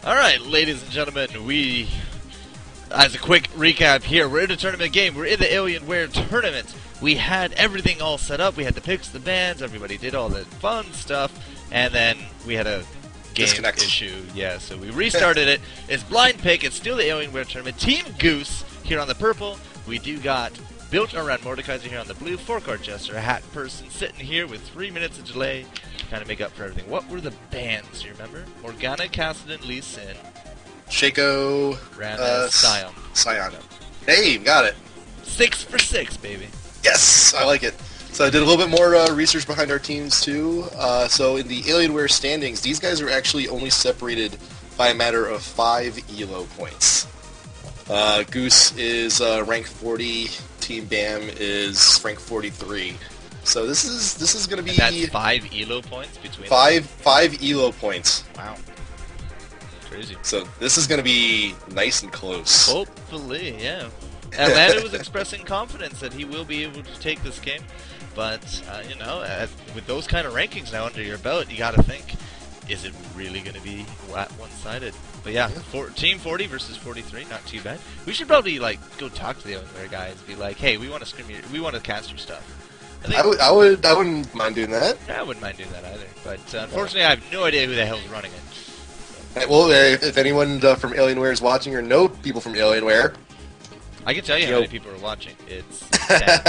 Alright, ladies and gentlemen, as a quick recap here, we're in a tournament game. We're in the Alienware Tournament. We had everything all set up. We had the picks, the bans, everybody did all the fun stuff, and then we had a game issue. Yeah, so we restarted it. It's blind pick. It's still the Alienware Tournament. Team Goose here on the purple. We do got Built Around Mordekaiser here on the blue. FourCourtJester, HatPerson, sitting here with 3 minutes of delay to kind of make up for everything. What were the bans, you remember? Morgana, Kassadin, Lee Sin. Shaco, Rana, Sion. Hey, you got it. 6 for 6, baby. Yes, I like it. So I did a little bit more research behind our teams, too. So in the Alienware standings, these guys are actually only separated by a matter of 5 ELO points. Goose is rank 40. Team Bam is rank 43. So this is going to be... And that's 5 ELO points between five ELO points. Wow. Crazy. So this is going to be nice and close. Hopefully, yeah. Atlanta was expressing confidence that he will be able to take this game. But, you know, with those kind of rankings now under your belt, you got to think, is it really going to be one-sided? But yeah, Team 40 versus 43, not too bad. We should probably, like, go talk to the Alienware guys and be like, hey, we want to we want to cast your stuff. I wouldn't mind doing that. I wouldn't mind doing that either. But unfortunately, I have no idea who the hell's running it. So. Well, if anyone from Alienware is watching or know people from Alienware, I can tell you how many people are watching. It's 10.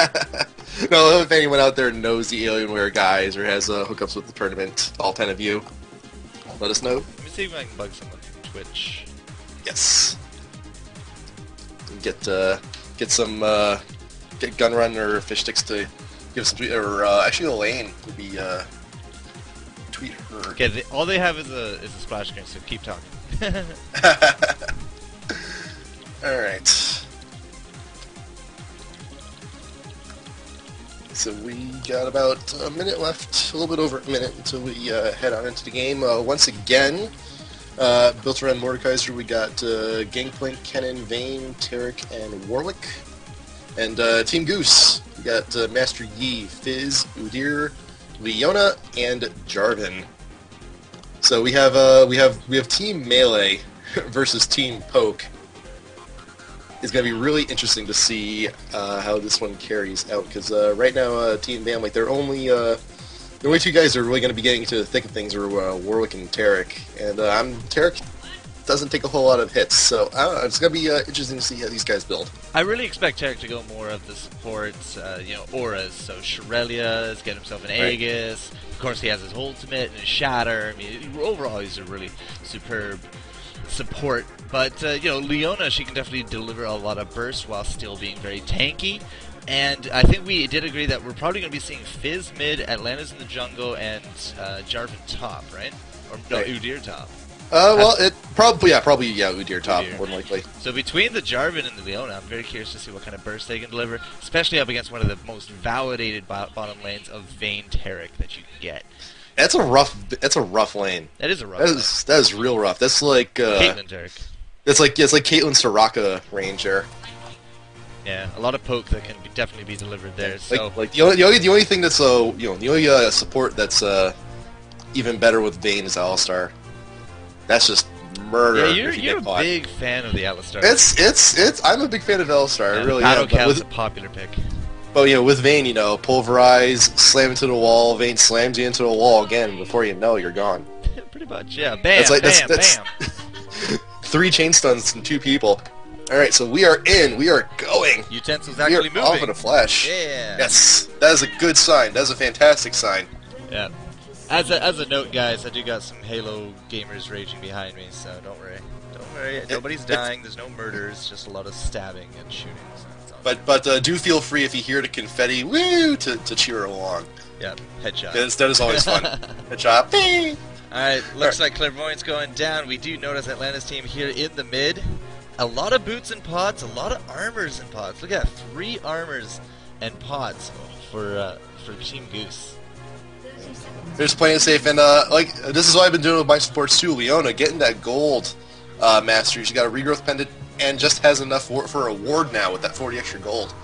No, if anyone out there knows the Alienware guys or has hookups with the tournament, all 10 of you, let us know. Let me see if I can bug someone from Twitch. Yes. Get some get Gunrun or Fish Sticks to give some tweet, or actually Elaine would be tweet her. Okay, all they have is a splash screen, so keep talking. All right. So we got about a minute left, a little bit over a minute until we head on into the game. Once again, Built Around Mordekaiser, we got Gangplank, Kennen, Vayne, Tarek, and Warwick. And Team Goose, we got Master Yi, Fizz, Udyr, Leona, and Jarvan. So we have Team Melee versus Team Poke. It's going to be really interesting to see how this one carries out, because right now Team Bam, like the only two guys that are really going to be getting into the thick of things are Warwick and Tarek, and Tarek doesn't take a whole lot of hits, so I don't know, it's going to be interesting to see how these guys build. I really expect Tarek to go more of the supports, auras. So Shirelia is getting himself an Aegis. Of course, he has his ultimate and his Shatter. I mean, overall, he's a really superb support. But, Leona, she can definitely deliver a lot of burst while still being very tanky. And I think we did agree that we're probably going to be seeing Fizz mid, Atlanta's in the jungle, and Jarvan top, right? Or no, right. Udyr top. Udyr top, more than likely. So between the Jarvan and the Leona, I'm very curious to see what kind of burst they can deliver, especially up against one of the most validated bottom lanes of Vayne Tarek that you can get. That's a rough lane. That is a rough lane. That is real rough. That's like Caitlyn Tarek. It's like Caitlyn Soraka range there. Yeah, a lot of poke that can definitely be delivered there. So the only thing that's the only support that's even better with Vayne is Alistar. That's just murder. Yeah, you're a big fan of the Alistar. I'm a big fan of Alistar. Yeah, I really Battle am. Cow's a popular pick. But with Vayne, pulverize, slam into the wall. Vayne slams you into the wall again. Before you know, you're gone. Pretty much, yeah. Bam, bam. 3 chain stuns from 2 people. All right, so we are in. We are going. Utensil's actually moving. Off in a flash. Yeah. Yes, that is a good sign. That is a fantastic sign. Yeah. As a note, guys, I do got some Halo gamers raging behind me, so don't worry. Don't worry. Nobody's dying. There's no murders. Just a lot of stabbing and shooting. So but do feel free if you hear the confetti, woo, to cheer along. Yeah, headshot. That is always fun. Headshot. Bing! Alright, looks like Clairvoyant's going down. We do notice Atlanta's team here in the mid. A lot of boots and pots, a lot of armors and pots. Look at that, 3 armors and pots for Team Goose. They're just playing it safe, and this is what I've been doing with my supports too. Leona getting that gold mastery. She got a regrowth pendant and just has enough for a ward now with that 40 extra gold.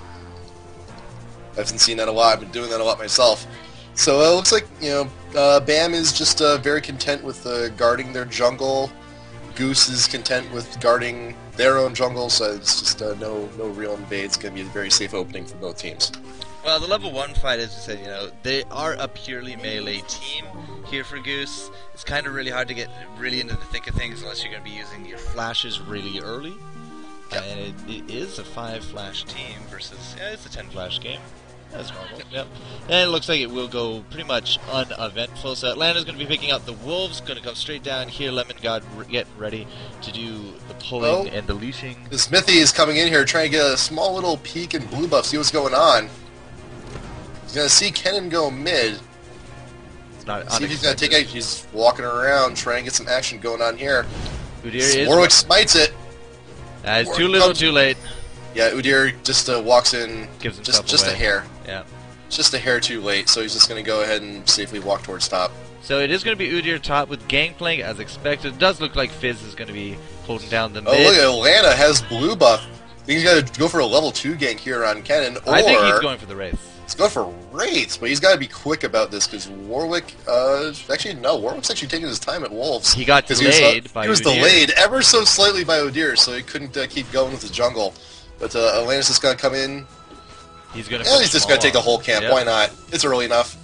I've been seeing that a lot. I've been doing that a lot myself. So it looks like Bam is just very content with guarding their jungle, Goose is content with guarding their own jungle, so it's just no real invade. It's going to be a very safe opening for both teams. Well, the level 1 fight, as you said, you know, they are a purely melee team here for Goose. It's kind of really hard to get really into the thick of things unless you're going to be using your flashes really early. Yep. And it is a 5-flash team versus, yeah, it's a 10-flash game. That's normal. Yep. And it looks like it will go pretty much uneventful. So Atlanta's going to be picking up the Wolves, going to come straight down here. Lemon God getting ready to do the pulling and the leashing. The Smithy is coming in here trying to get a small little peek in blue buff, see what's going on. He's going to see Kennen go mid. It's not see if he's going to take it. He's walking around trying to get some action going on here. Udyr Warwick smites it. It's too little, too late. Yeah, Udyr just walks in, gives just a hair. Yeah. Just a hair too late, so he's just going to go ahead and safely walk towards top. So it is going to be Udyr top with Gangplank as expected. It does look like Fizz is going to be holding down the mid. Oh, look at Atlanta has blue buff. I think he's got to go for a level 2 gank here on Kennen, or... I think he's going for the Wraith. He's going for Wraiths, but he's got to be quick about this, because Warwick... actually, no, Warwick's actually taking his time at Wolves. He got delayed by Udyr. He was delayed ever so slightly by Udyr, so he couldn't keep going with his jungle. But Atlanta's just going to come in. He's going to he's just going to take the whole camp. Yep. Why not? It's early enough.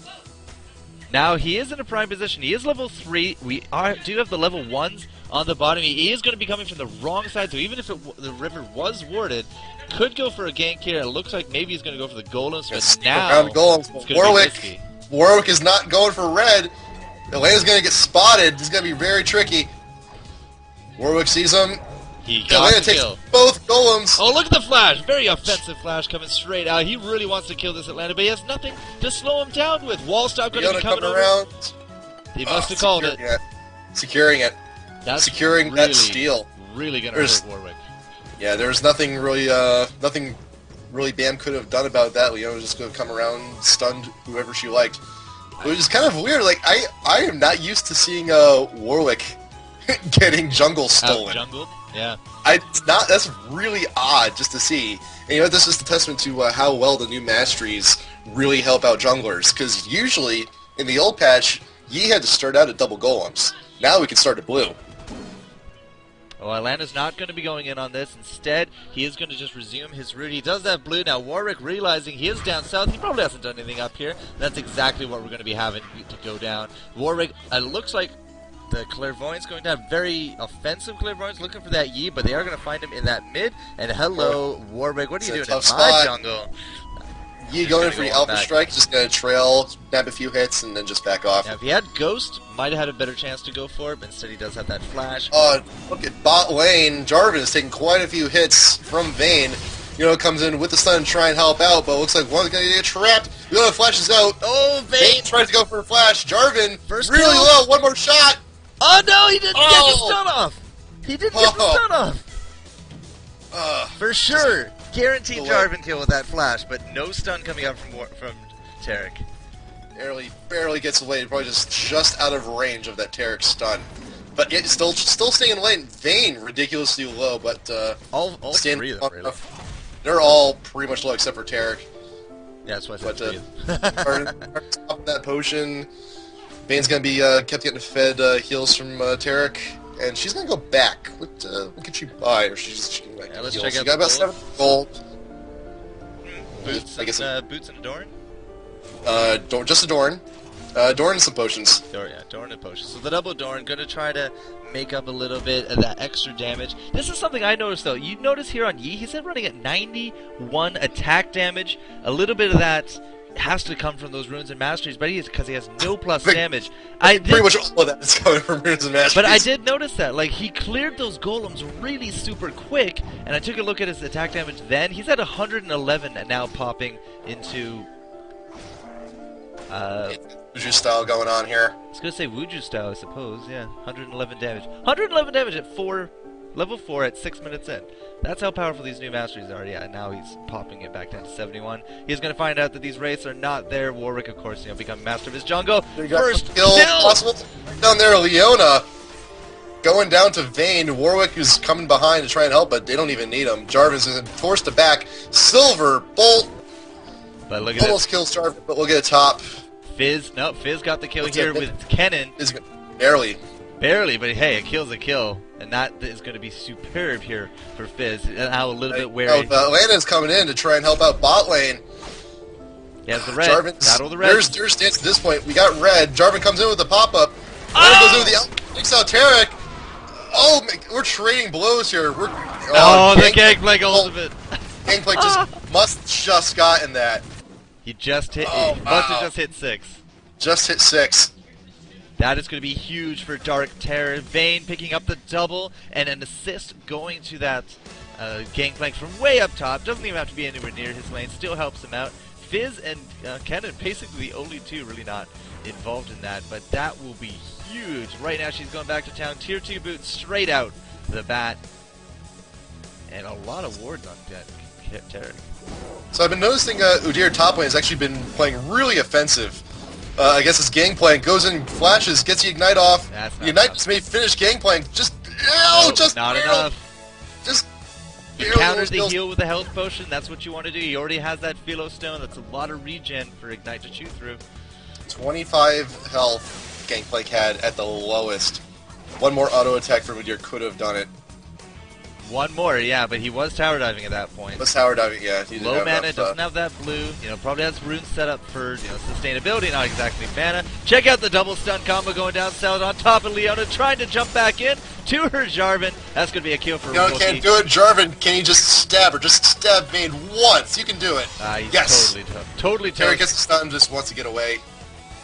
Now, he is in a prime position. He is level 3. We do have the level 1s on the bottom. He is going to be coming from the wrong side, so even if the river was warded, could go for a gank here. It looks like maybe he's going to go for the golems, but now Warwick is not going for red. Atlanta's going to get spotted. This is going to be very tricky. Warwick sees him. He got the kill. Both golems. Oh, look at the flash. Very offensive flash coming straight out. He really wants to kill this Atlanta, but he has nothing to slow him down with. Wallstop going to be coming around. He must have called it. Securing it. That's securing really, that steal. Really going to hurt Warwick. Yeah, there's nothing really Bam could have done about that. Leona was just going to come around, stunned whoever she liked. Which is kind of weird. Like, I am not used to seeing Warwick getting jungle stolen. Out-jungled? Yeah. That's really odd just to see. And you know, this is a testament to how well the new masteries really help out junglers. Because usually, in the old patch, Yi had to start out at double golems. Now we can start at blue. Well, Atlanta's not going to be going in on this. Instead, he is going to just resume his route. He does have blue. Now, Warwick, realizing he is down south, he probably hasn't done anything up here. That's exactly what we're going to be having to go down. Warwick, it looks like the Clairvoyant's going to have very offensive Clairvoyants looking for that Yi, but they are going to find him in that mid. And hello, Warwick, what are you doing in my jungle? Yi going for the Alpha Strike, just going to trail, snap a few hits, and then just back off. Now, if he had Ghost, might have had a better chance to go for it, but instead he does have that flash. Look at bot lane. Jarvan is taking quite a few hits from Vayne. You know, comes in with the stun to try and help out, but it looks like one's going to get trapped. Leona flashes out. Oh, Vayne tries to go for a flash. Jarvan, first really low, one more shot. Oh, no, he didn't get the stun off. He didn't get the stun off. For sure. Guaranteed Jarvan kill with that flash, but no stun coming up from Taric. Barely gets away, probably just out of range of that Taric stun. But yet still staying in lane. Vayne ridiculously low, but all three of them, really. They're all pretty much low except for Taric. Yeah, that's why I said stopping that potion. Vayne's gonna be kept getting fed heals from Taric. And she's gonna go back. What can she buy? Or she's gonna back. Yeah, let's check out. She got about 7 gold. Boots, boots and Adorn. Just Adorn. Adorn and some potions. Adorn and potions. So the double Adorn, gonna try to make up a little bit of that extra damage. This is something I noticed though. You notice here on Yi, he's running at 91 attack damage. A little bit of that has to come from those runes and masteries, but because he has no plus damage. Pretty much all of that is coming from runes and masteries. But I did notice that, like, he cleared those golems really super quick, and I took a look at his attack damage then. He's at 111 and now popping into Wuju style going on here. I was gonna say Wuju style, I suppose. Yeah, 111 damage. 111 damage at level 4 at 6 minutes in. That's how powerful these new masteries are. Yeah, now he's popping it back down to 71. He's going to find out that these wraiths are not there. Warwick, of course, become master of his jungle. First kill possible down there. Leona going down to Vayne. Warwick is coming behind to try and help, but they don't even need him. Jarvan's forced to back. Silver bolt. But look at almost kills Jarvan, but we'll get a top. Fizz got the kill here with Kennen. Barely. Barely, but hey, a kill's a kill. And that is going to be superb here for Fizz. And now a little bit wary. Atlanta's coming in to try and help out bot lane. He has the red. Battle the red. There's stance at this point. We got red. Jarvan comes in with the pop-up. Atlanta goes in with the takes out Tarek. Oh, we're trading blows here. We're the Gangplank ultimate. Gangplank must just gotten that. He just hit. He must have just hit 6. Just hit 6. That is going to be huge for Dark Terror. Vayne picking up the double and an assist going to that Gangplank from way up top. Doesn't even have to be anywhere near his lane. Still helps him out. Fizz and Kennen basically the only two really not involved in that, but that will be huge. Right now she's going back to town. Tier 2 boot straight out the bat. And a lot of wards on Tarek. So I've been noticing Udyr top lane has actually been playing really offensive. I guess his Gangplank goes in, flashes, gets the Ignite off. The Ignite just may finish Gangplank. Just not enough. Just he counters the heal with a health potion. That's what you want to do. He already has that Philo Stone. That's a lot of regen for Ignite to chew through. 25 health Gangplank had at the lowest. One more auto attack from Udyr could have done it. One more, yeah, but he was tower diving at that point. Was tower diving, yeah. Low mana, doesn't have that blue. Probably has runes set up for sustainability, not exactly mana. Check out the double stun combo going down south on top of Leona, trying to jump back in to her Jarvan. That's going to be a kill for Leona can't do it. Jarvan, can you just stab her? Just stab Vayne once. You can do it. He's yes. Totally tough. Totally tough. Terry gets the stun, just wants to get away.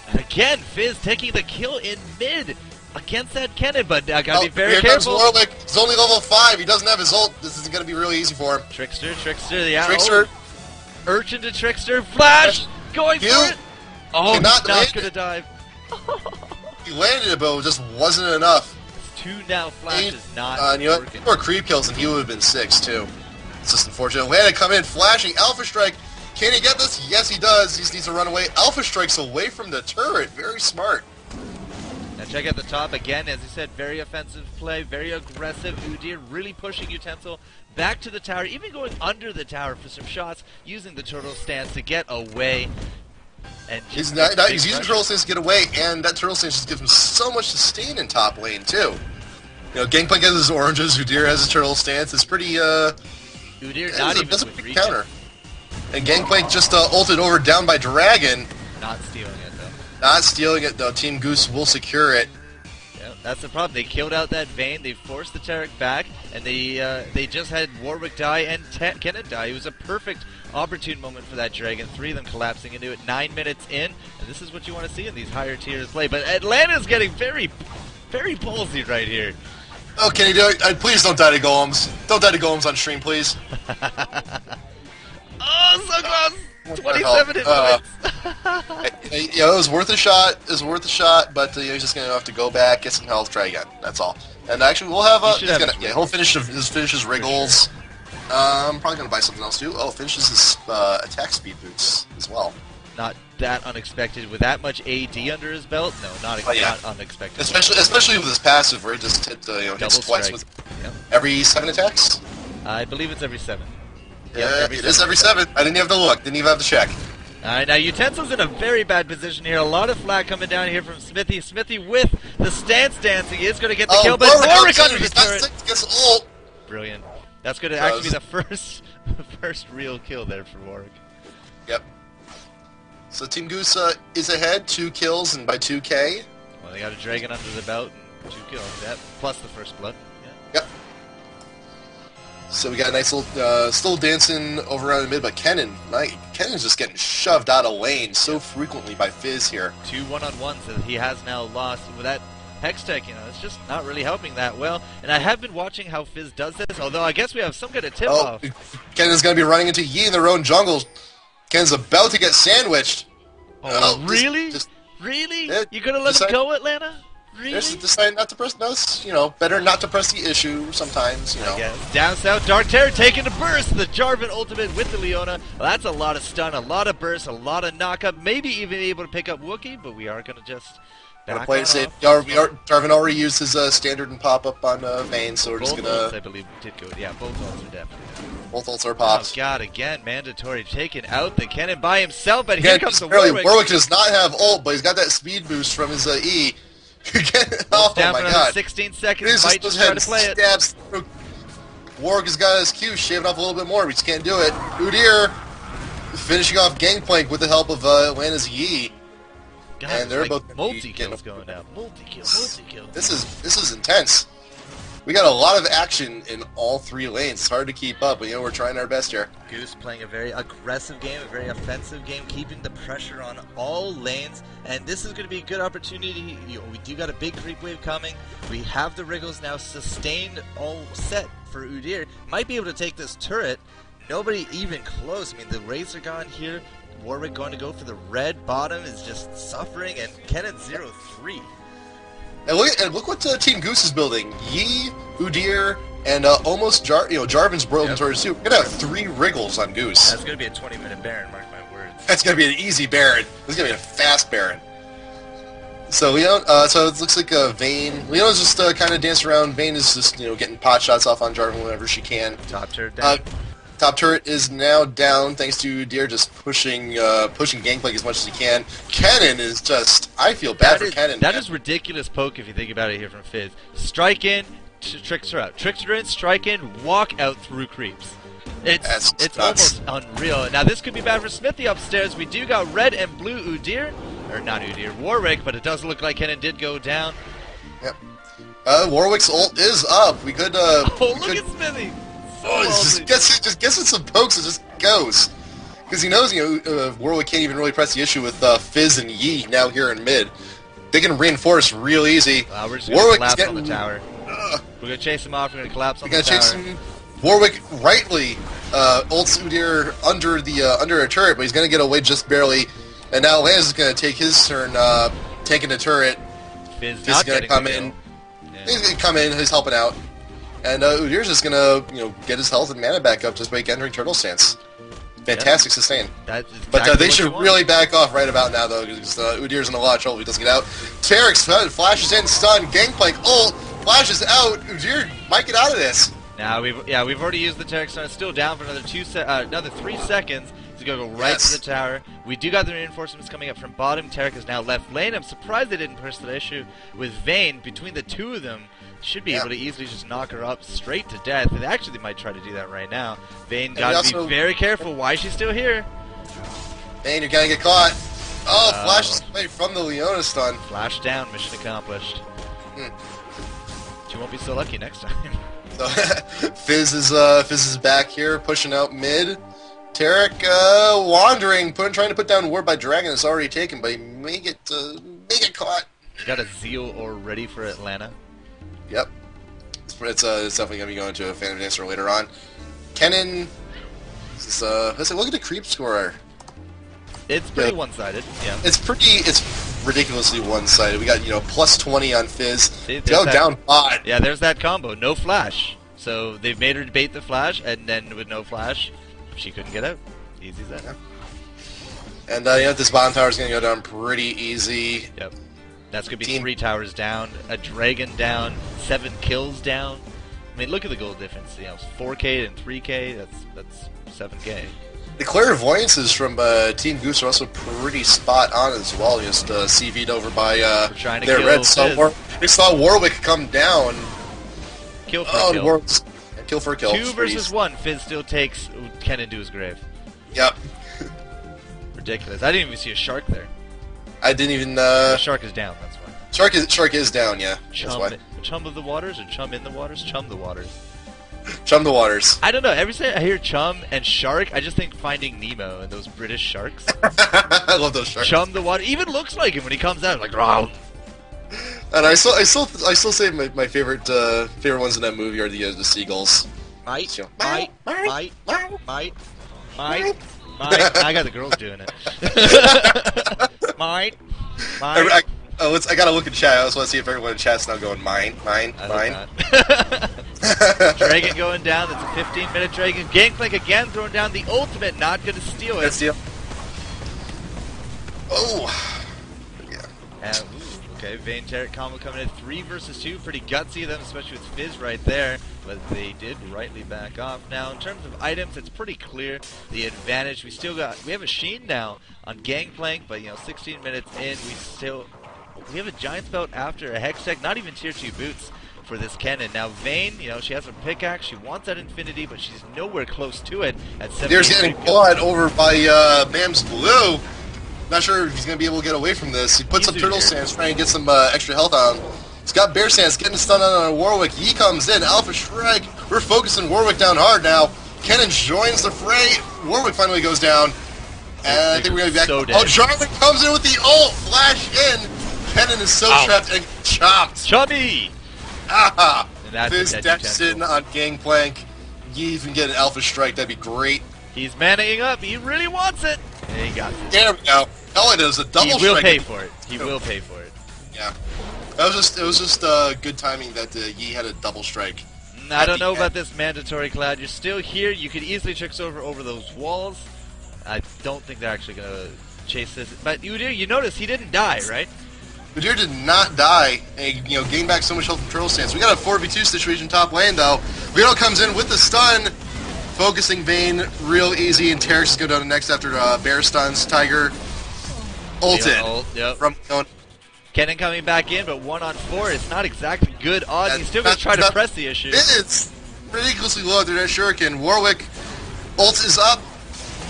And again, Fizz taking the kill in mid against that Kennen, but I gotta be very here careful. Comes Warwick. He's only level 5. He doesn't have his ult. This is gonna be really easy for him. Trickster, yeah. Trickster. Urchin to Trickster. Flash! Going for it! Oh, he's not gonna dive. He landed it, but it just wasn't enough. It's 2 now. Flash is not working. More creep kills, and he would have been 6 too. It's just unfortunate. Atlanta come in, flashing. Alpha Strike. Can he get this? Yes, he does. He just needs to run away. Alpha Strike's away from the turret. Very smart. Now check out the top again, as you said, very offensive play, very aggressive. Udyr really pushing Utensil back to the tower, even going under the tower for some shots, using the turtle stance to get away. And he's using turtle stance to get away, and that turtle stance just gives him so much sustain in top lane too. Gangplank has his oranges, Udyr has his turtle stance. It's pretty Udyr not even that's a big counter. And Gangplank just ulted over down by Dragon. Not stealing it. Not stealing it though. Team Goose will secure it. Yeah, that's the problem. They killed out that Vayne. They forced the Tarek back, and they just had Warwick die and Kennen die. It was a perfect, opportune moment for that Dragon. 3 of them collapsing into it. 9 minutes in, and this is what you want to see in these higher tiers play. But Atlanta's getting very, very ballsy right here. Oh, can he do it? Please don't die to golems. Don't die to golems on stream, please. Oh, so close. 27 hit points. It was worth a shot. It was worth a shot, but he's just gonna have to go back, get some health, try again. That's all. And actually, we'll have he'll finish his wriggles. Sure. Probably gonna buy something else too. Oh, finishes his attack speed boots as well. Not that unexpected with that much AD under his belt. No, not unexpected. Especially with his passive, where he just hits twice with every 7 attacks. I believe it's every 7. Yeah, it is every 7. I didn't even have to look. Didn't even have to check. Alright, now Utensil's in a very bad position here. A lot of flag coming down here from Smithy. Smithy with the stance dancing is going to get the kill, but Warwick under the turret. Ult. Brilliant. That's going to actually be the first real kill there for Warwick. Yep. So Team Goose is ahead, 2 kills, and by 2K. Well, they got a Dragon under the belt and 2 kills. That plus the first blood. Yeah. Yep. So we got a nice little, still dancing over around the mid, but Kennen's just getting shoved out of lane so frequently by Fizz here. 2 one-on-ones that he has now lost. With that Hextech, it's just not really helping that well. And I have been watching how Fizz does this, although I guess we have some kind of tip-off. Kennen's going to be running into Yi in their own jungle. Kennen's about to get sandwiched. Oh, really? Really? You're going to let him go, Atlanta? Really? Just decide not to press. Better not to press the issue sometimes. I guess. Down south, Dark Terror taking a burst. The Jarvan ultimate with the Leona. Well, that's a lot of stun, a lot of burst, a lot of knockup. Maybe even able to pick up Wookiee, but we are going to just back play it safe. Jarvan already used his standard and pop up on Vayne, so we're just going to. I believe did go. Yeah, both ults are definitely. Both ults are popped. Oh God! Again, mandatory taking out the Kennen by himself, but here comes the Warwick. Warwick does not have ult, but he's got that speed boost from his E. Oh down my for another god. 16 seconds. He's Might just try to play it. stabs through. Warwick has got his Q, shaving off a little bit more. We just can't do it. Udyr finishing off Gangplank with the help of Atlanta's Yi. God, And they're like both multi-kills going down. Multi-kill. This is intense. We got a lot of action in all three lanes. It's hard to keep up, but we're trying our best here. Goose playing a very aggressive game, a very offensive game, keeping the pressure on all lanes, and this is going to be a good opportunity. We do got a big creep wave coming. We have the wriggles now sustained, all set for Udyr. Might be able to take this turret. Nobody even close. I mean, the Wraiths are gone here. Warwick going to go for the red. Bottom is just suffering, and Kennen 0-3. And look what Team Goose is building. Yi, Udyr, and almost Jarvan's broken towards too. We're gonna have 3 wriggles on Goose. That's gonna be a 20-minute Baron, mark my words. That's gonna be an easy Baron. This is gonna be a fast Baron. So Leon, so it looks like Vayne. Leona's just kind of dancing around. Vayne is just getting pot shots off on Jarvan whenever she can. Top turret down. Top turret is now down thanks to Udyr just pushing Gangplank as much as he can. Kennen is just, I feel bad for Kennen. That is ridiculous poke if you think about it here from Fizz. Strike in, tricks her out. Tricks her in, strike in, walk out through creeps. It's almost unreal. Now this could be bad for Smithy upstairs. We do got red and blue Udyr, or not Udyr, Warwick, but it does look like Kennen did go down. Yep. Warwick's ult is up. We could. Look at Smithy. Just gets in some pokes and just goes. Because he knows, Warwick can't even really press the issue with Fizz and Yi now here in mid. They can reinforce real easy. We're just going to collapse on the tower. We're going to chase him off. We're going to collapse on the tower. Chase him. Warwick rightly ults Udyr under a turret, but he's going to get away just barely. And now Lance is going to take his turn taking the turret. Fizz is going to come in. Yeah. He's going to come in. He's helping out. And Udyr's just gonna, get his health and mana back up just by entering turtle stance. Fantastic sustain. Exactly, but they should really back off right about now, though, because Udyr's in a lot of trouble if he doesn't get out. Terex flashes in, stun, Gangplank ult, flashes out. Udyr might get out of this. Now we've already used the Terex stun. It's still down for another 3 seconds. He's gonna go right to the tower. We do got the reinforcements coming up from bottom. Terex is now left lane. I'm surprised they didn't push that issue with Vayne. Between the two of them, should be able to easily just knock her up straight to death. And actually, they might try to do that right now. Vayne got to be very careful. Why is she still here? Vayne, you're gonna get caught. Oh, flashes away from the Leona stun. Flash down, mission accomplished. She won't be so lucky next time. So Fizz is back here, pushing out mid. Tarek wandering, trying to put down ward by Dragon. It's already taken, but he may get caught. Got a Zeal already for Atlanta. Yep. It's definitely going to be going to a Phantom Dancer later on. Kennen, let's look at the creep scorer. It's pretty one-sided, yeah. It's ridiculously one-sided. We got, plus 20 on Fizz. Down 5. Yeah, there's that combo. No flash. So they've made her bait the flash, and then with no flash, she couldn't get out. Easy as that. Yeah. And, this bottom tower is going to go down pretty easy. Yep. That's going to be 3 towers down, a dragon down, 7 kills down. I mean, look at the gold difference. 4K and 3K, that's 7K. The clairvoyances from Team Goose are also pretty spot on as well. Just CV'd over by their red. We saw Warwick come down. Kill for a kill. Kill for a kill. 2 versus 1. Fizz still takes Kennen to his grave. Yep. Ridiculous. I didn't even see a shark there. I didn't even. The shark is down. That's why. Shark is down. Yeah. Chum of the waters or chum in the waters? Chum the waters. Chum the waters. I don't know. Every time I hear chum and shark, I just think Finding Nemo and those British sharks. I love those sharks. Chum the water. Even looks like him when he comes out. Like, "Rawr." And I still say my favorite ones in that movie are the seagulls. Might. I got the girls doing it. Might. I gotta look in chat. I just want to see if everyone in chat's now going mine. Dragon going down. That's a 15-minute Dragon. Gangplank again throwing down the ultimate. Not going to steal it. Oh. Yeah. Okay, Vayne Tarek combo coming in 3 versus 2. Pretty gutsy of them, especially with Fizz right there. But they did rightly back off. Now, in terms of items, it's pretty clear the advantage. We have a Sheen now on Gangplank, but 16 minutes in, we still we have a Giant's Belt after a Hextech, not even tier 2 boots for this Kennen. Now Vayne, you know, she has her pickaxe, she wants that Infinity, but she's nowhere close to it at 7. There's getting clawed over by Bam's Blue. Not sure if he's going to be able to get away from this. He puts up Turtle Sands trying to get some extra health on him. He's got Bear Sands getting stunned on Warwick. He comes in, Alpha Shrek. We're focusing Warwick down hard now. Kennen joins the fray. Warwick finally goes down. And I think we're going to be back. So oh, Jarvan comes in with the ult. Flash in. Kennen is so trapped and chopped. Chubby! Ah! This deficit on Gangplank. You even get an Alpha Strike. That'd be great. He's manning up. He really wants it. And he got it. There we go. Oh, it is a double strike. He will pay for it. He will pay for it. Yeah. It was just good timing that Yi had a double strike. I don't know about this mandatory cloud. You're still here. You could easily trick over those walls. I don't think they're actually going to chase this. But you notice he didn't die, right? Udyr did not die, and gained back so much health from Turtle Stance. We got a 4v2 situation top lane, though. Vito comes in with the stun, focusing Vayne real easy, and Terex is going down next after Bear stuns. Tiger ulted. Yep. From Kennen coming back in, but 1-on-4, it's not exactly good odds. He's still going to try to press the issue. It's ridiculously low after that Shuriken. Warwick ult is up.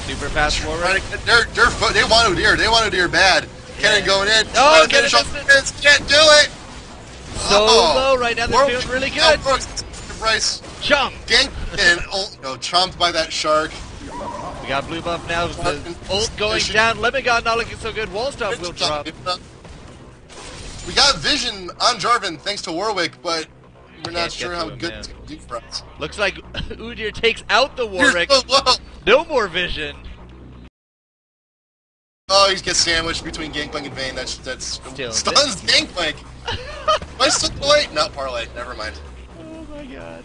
Super fast Warwick. They want Udyr. They want Udyr bad. Kennen going in. Oh, Kennen can't do it. So low right now. They're feeling really good. Bryce. Chomp. Gank and ult. Chomped by that shark. We got blue buff now. The ult going down. Lemon God not looking so good. Wall stop will drop. We got vision on Jarvan thanks to Warwick, but we're not sure how good it's going to do for us. Looks like Udyr takes out the Warwick. No more vision. Oh, he gets sandwiched between Gangplank and Vayne. That's stuns Gangplank. Am I still late? No, parlay. Never mind. Oh my god.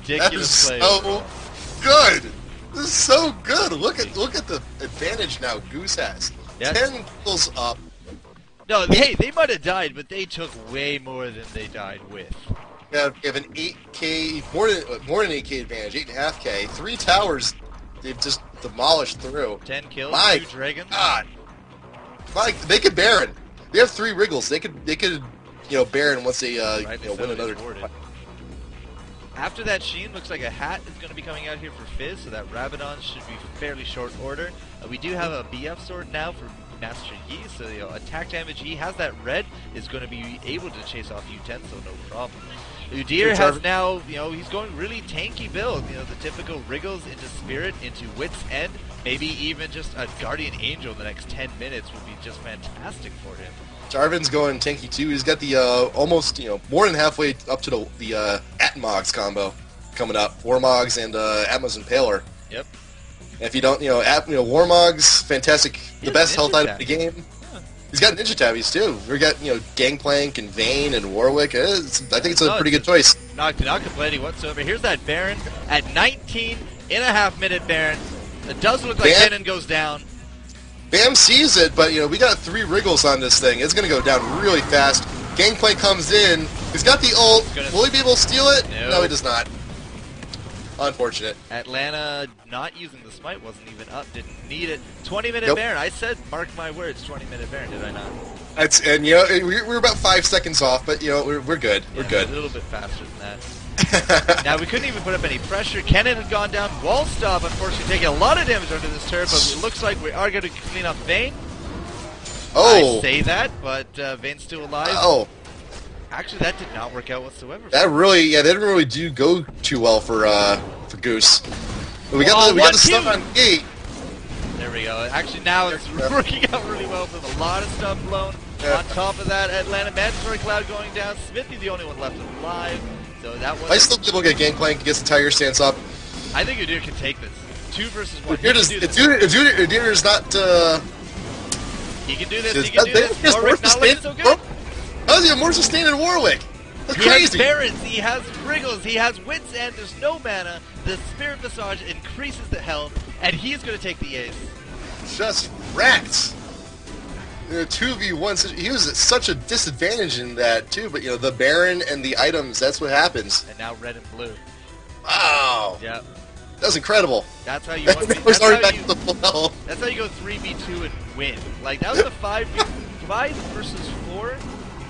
That is so good. This is so good. Look at the advantage now Goose has. Yes. 10 kills up. No, hey, they might have died, but they took way more than they died with. Yeah, we have an 8k, more than 8k advantage, 8.5k. 3 towers they've just demolished through. 10 kills, My 2 dragons. God. They could Baron. They have 3 Wriggles. They could Baron once they win another. After that, Sheen looks like a hat is going to be coming out here for Fizz, so that Rabadon should be fairly short order. We do have a BF sword now for Master Yi, so attack damage Yi has that red, is going to be able to chase off U10, so no problem. Udyr has now, he's going really tanky build, the typical Wriggles into Spirit, into Wit's End, maybe even just a Guardian Angel in the next 10 minutes would be just fantastic for him. Jarvan's going tanky too. He's got the almost more than halfway up to the Atmogs combo coming up. Warmogs and Atmos Impaler. Yep. And if you don't, Warmogs, fantastic, the best health item in the game. Yeah. He's got ninja tabbies too. We got Gangplank and Vayne and Warwick. I think it's a pretty good choice. Not complaining whatsoever. Here's that Baron at 19.5 minute Baron. It does look like Kennen goes down. Bam sees it, but we got 3 Wriggles on this thing. It's gonna go down really fast. Gangplank comes in. He's got the ult. Will he be able to steal it? No, he does not. Unfortunate. Atlanta not using the smite, wasn't even up, didn't need it. 20-minute Baron. I said, mark my words, 20-minute Baron, did I not? We're about 5 seconds off, but we're good. We're good. A little bit faster than that. Now we couldn't even put up any pressure. Kennen had gone down. Wall stop, unfortunately, taking a lot of damage under this turret, but it looks like we are going to clean up Vayne. Oh, I say that, but Vayne's still alive. Oh, actually, that did not work out whatsoever. That really, that didn't really go too well for Goose. But we got the stuff on gate. There we go. Actually, now it's working out really well with a lot of stuff blown. Yeah. On top of that, Atlanta mandatory cloud going down. Smithy the only one left alive. So that was. I still be able to get Gangplank, gets the Tiger stance up. I think Udyr can take this. 2 versus 1. Udyr is not. He can do this. He can do this. Warwick not looking so good. How does he have more sustain than Warwick? That's crazy. He has Barons. He has Wriggles. He has Wit's End. There's no mana. The Spirit Visage increases the health, and he's going to take the ace. Just wrecked. 2v1, he was at such a disadvantage in that too, but the Baron and the items, that's what happens. And now red and blue. Wow. Yeah. That was incredible. That's how you that's how you go 3v2 and win. Like, that was a 5 versus 4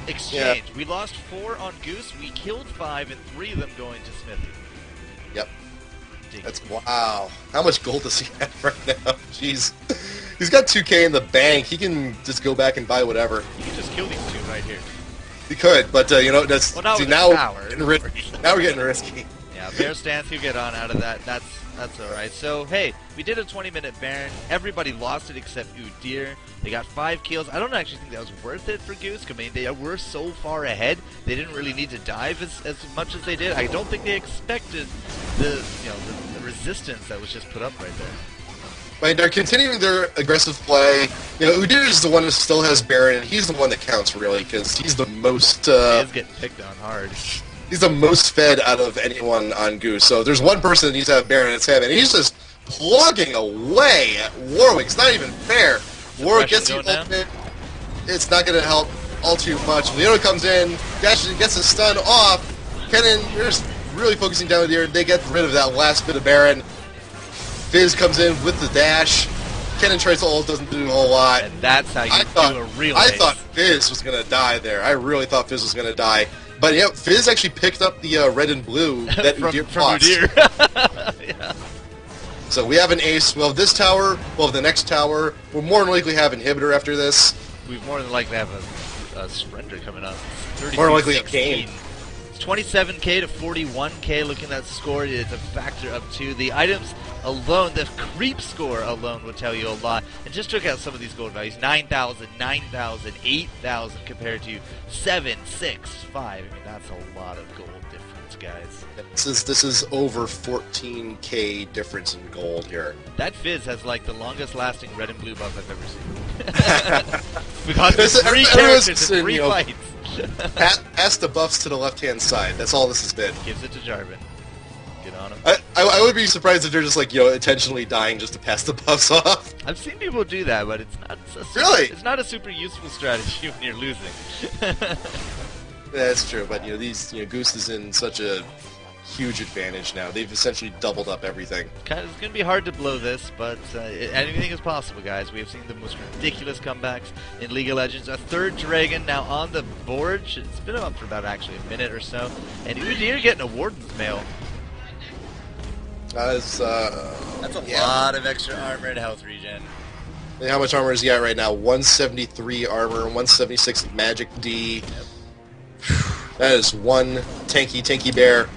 exchange. Yeah. We lost 4 on Goose. We killed 5, and 3 of them going to Smithy. Yep. That's wow. How much gold does he have right now? Jeez. He's got 2K in the bank. He can just go back and buy whatever. He can just kill these 2 right here. He could, but you know, that's well, see, now we're getting risky. Yeah, bear stance. He'll get on out of that. That's all right. So hey, we did a 20-minute Baron. Everybody lost it except Udyr. They got 5 kills. I don't actually think that was worth it for Goose. I mean, they were so far ahead. They didn't really need to dive as much as they did. I don't think they expected the resistance that was just put up right there. Right, they're continuing their aggressive play. You know, Udyr is the one who still has Baron, and he's the one that counts, really, because he's the most... he is getting picked on hard. He's the most fed out of anyone on Goose. So there's one person that needs to have Baron, it's him, and he's just plugging away at Warwick. It's not even fair. Warwick gets the ultimate. It's not going to help all too much. Leona comes in, dashes and gets a stun off. Kennen, they're just really focusing down here. They get rid of that last bit of Baron. Fizz comes in with the dash. Kennen tries to ult, doesn't do a whole lot. And that's how you do a real ace. I thought Fizz was going to die there. I really thought Fizz was going to die. But yeah, Fizz actually picked up the red and blue that Udyr lost. Yeah. So we have an ace. We'll have this tower. We'll have the next tower. We'll more than likely have Inhibitor after this. We more than likely have a surrender coming up. More than likely a game. 27k to 41k. Looking at that score, it's a factor of 2. The items alone, the creep score alone would tell you a lot. And just took out some of these gold values: 9,000, 9,000, 8,000 compared to 7, 6, 5. I mean, that's a lot of gold difference, guys. This is over 14k difference in gold here. That Fizz has like the longest lasting red and blue buff I've ever seen. Because there's 3 characters and 3 fights. Pass the buffs to the left-hand side. That's all this has been. Gives it to Jarvan. Get on him. I would be surprised if they're just like, you know, intentionally dying just to pass the buffs off. I've seen people do that, but it's not really. It's not a super useful strategy when you're losing. That's true, but you know, Goose is in such a huge advantage now. They've essentially doubled up everything. It's going to be hard to blow this, but anything is possible, guys. We have seen the most ridiculous comebacks in League of Legends. A 3rd Dragon now on the board. It's been up for about actually a minute or so. And Udyr getting a Warden's Mail. That's a lot of extra armor and health regen. And how much armor is he at right now? 173 armor, 176 magic D. Yep. That is one tanky bear.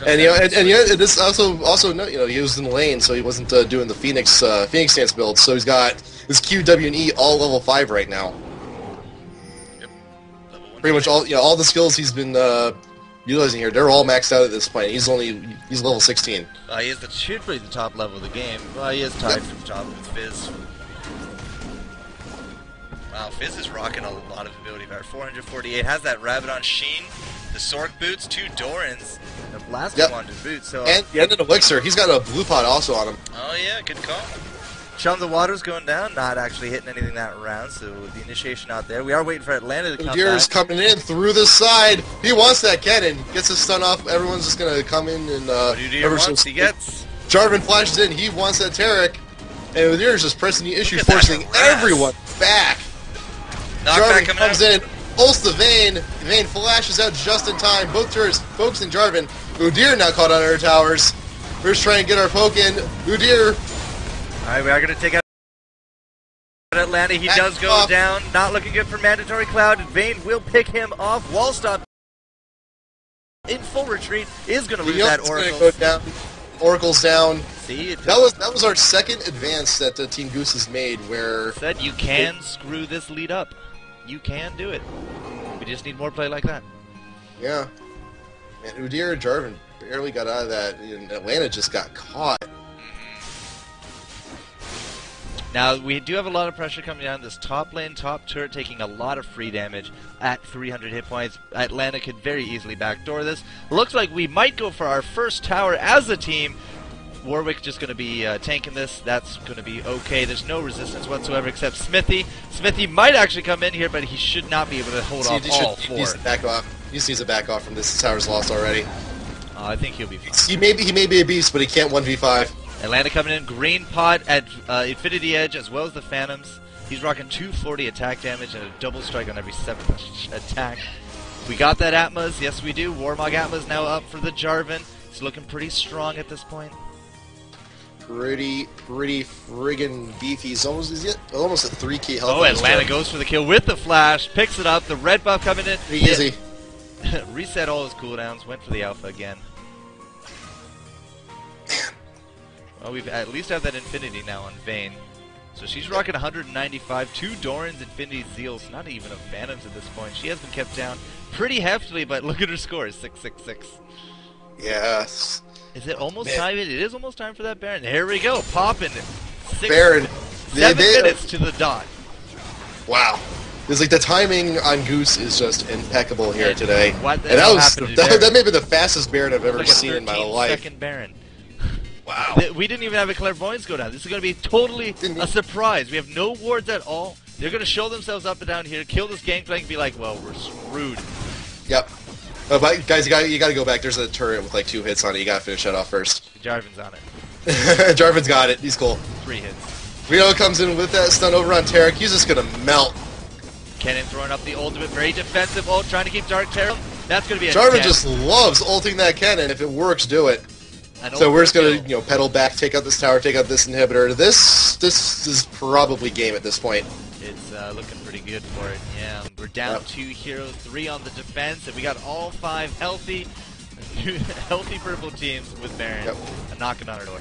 And you know, and this also no, you know, he was in the lane, so he wasn't doing the Phoenix stance build. So he's got his Q, W, and E all level 5 right now. Yep. Pretty much all the skills he's been utilizing here, they're all maxed out at this point. He's level 16. He is should be the top level of the game. Well, he is tied for the top with Fizz. Wow, Fizz is rocking a lot of ability power. 448 has that Rabadon Sheen, the Sork boots, 2 Dorans, the blasting one to boot. So and an Elixir. He's got a blue pot also on him. Oh yeah, good call. Chum the Water's going down, not actually hitting anything that round, so the initiation out there. We are waiting for Atlanta to come Udyr's coming in through the side. He wants that cannon. Gets his stun off. Everyone's just going to come in and... he gets. Jarvan flashes in. He wants that Taric. And Udyr's just pressing the issue, forcing everyone back. Jarvan comes in, ults the Vayne. Vayne flashes out just in time. Both turrets focusing Jarvan. Udyr now caught on our towers. We're just trying to get our poke in. Udyr... Alright, we are going to take out Atlanta. He does go down. Not looking good for Mandatory Cloud. Vayne will pick him off. Wall stop in full retreat. Is going to lose that Oracle. Go down. Oracle's down. See, that was our second advance that Team Goose has made where... Said you can screw this lead up. You can do it. We just need more play like that. Yeah. Man, Udyr and Jarvan barely got out of that. And Atlanta just got caught. Now, we do have a lot of pressure coming down this top lane, top turret taking a lot of free damage at 300 hit points. Atlanta could very easily backdoor this. Looks like we might go for our first tower as a team. Warwick just going to be tanking this. That's going to be okay. There's no resistance whatsoever except Smithy. Smithy might actually come in here, but he should not be able to hold off all 4. He needs to back off. He just needs to back off from this. This tower's lost already. I think he'll be fine. He may be a beast, but he can't 1v5. Atlanta coming in, green pot at Infinity Edge as well as the Phantoms. He's rocking 240 attack damage and a double strike on every 7th attack. We got that Atmas. Yes, we do. Warmog Atmas now up for the Jarvan. He's looking pretty strong at this point. Pretty friggin' beefy. He's almost at 3k health. Oh, Atlanta goes for the kill with the flash. Picks it up. The red buff coming in. Easy. Reset all his cooldowns. Went for the alpha again. Well, we've at least have that Infinity now on Vayne. So she's rocking 195, 2 Dorans, Infinity Zeals, not even a Phantoms at this point. She has been kept down pretty heftily, but look at her score, 666. Yes. Is it almost time? It is almost time for that Baron. Here we go, popping. Baron. 7 minutes to the dot. Wow. It's like the timing on Goose is just impeccable here today. What and that may be the fastest Baron I've ever seen in my life. Second Baron. Wow. We didn't even have a Clairvoyance go down. This is going to be totally a surprise. We have no wards at all. They're going to show themselves up and down here, kill this Gangplank, and be like, well, we're screwed. Yep. But guys, you got to go back. There's a turret with like 2 hits on it. You got to finish that off first. Jarvan's on it. Jarvan's got it. He's cool. 3 hits. Reno comes in with that stun over on Tarek. He's just going to melt. Kennen throwing up the ultimate, very defensive ult, trying to keep Dark Terror. That's going to be a Jarvan just loves ulting that Kennen. If it works, do it. So we're just going to, pedal back, take out this tower, take out this inhibitor. This is probably game at this point. It's looking pretty good for it, yeah. We're down 2 heroes, 3 on the defense, and we got all 5 healthy purple teams with Baron knocking on our door.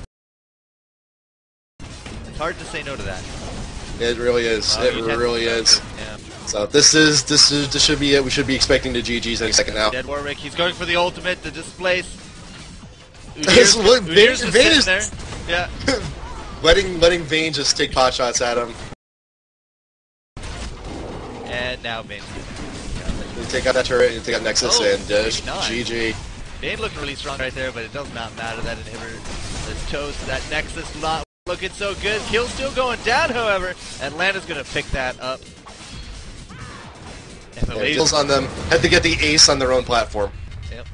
It's hard to say no to that. It really is. It really is. Yeah. So this should be it. We should be expecting the GGs any second now. Dead Warwick, he's going for the ultimate to displace. Vayne is there. Yeah. letting Vayne just take pot shots at him. And now Vayne's You take out that turret, you take out Nexus, and GG. Vayne looking really strong right there, but it does not matter. That inhibitor is toast. That Nexus not looking so good. Kill still going down, however. Atlanta's going to pick that up. And the kills on them. Had to get the ace on their own platform. Yep.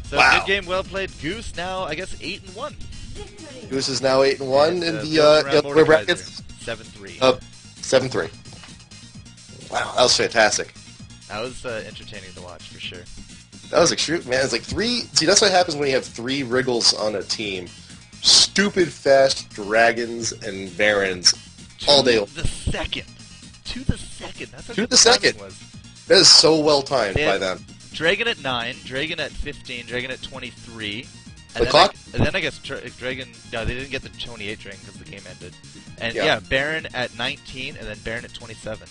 So good game, well played. Goose now, I guess, 8-1. Goose is now 8-1 in the brackets. 7-3. 7-3. Wow, that was fantastic. That was entertaining to watch for sure. That was extreme, man. It's like 3. See, that's what happens when you have 3 Wriggles on a team. Stupid fast dragons and barons all day. To the second. That's how to the second. Was. That is so well timed by them. Dragon at 9, Dragon at 15, Dragon at 23. And then I guess Dragon. No, they didn't get the 28 Dragon because the game ended. And yeah, Baron at 19, and then Baron at 27.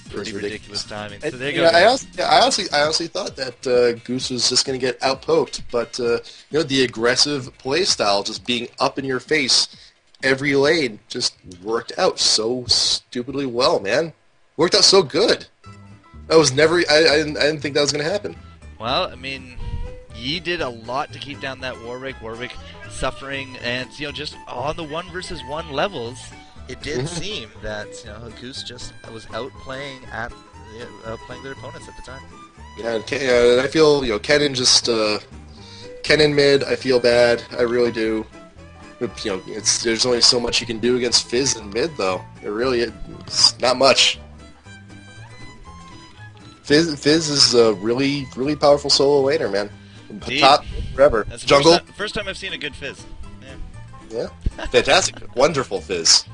Pretty ridiculous timing. So there you go. I honestly thought that Goose was just going to get outpoked, but the aggressive play style, just being up in your face every lane, just worked out so stupidly well, man. Worked out so good. That was never. I didn't think that was going to happen. Well, I mean, Yi did a lot to keep down that Warwick. Warwick suffering, and just on the 1-versus-1 levels. It did seem that Goose just was outplaying their opponents at the time. Yeah, I feel Kennen just Kennen mid. I feel bad. I really do. There's only so much you can do against Fizz in mid, though. It's not much. Fizz is a really powerful solo laner, man. Top forever. That's Jungle. First time I've seen a good Fizz. Yeah, fantastic, wonderful Fizz.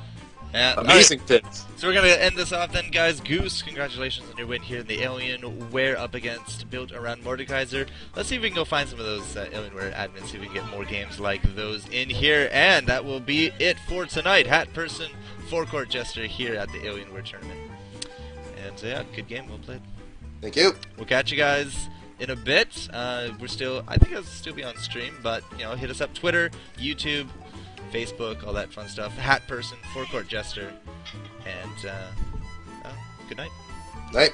Amazing Fizz. So we're going to end this off then, guys. Goose, congratulations on your win here in the Alienware up against Built Around Mordekaiser. Let's see if we can go find some of those Alienware admins, see if we can get more games like those in here. And that will be it for tonight. HatPerson, FourCourtJester here at the Alienware Tournament. And so yeah, good game, well played. Thank you. We'll catch you guys in a bit. I think I'll still be on stream, but hit us up, Twitter, YouTube, Facebook, all that fun stuff. HatPerson, FourCourtJester, and good night. Night.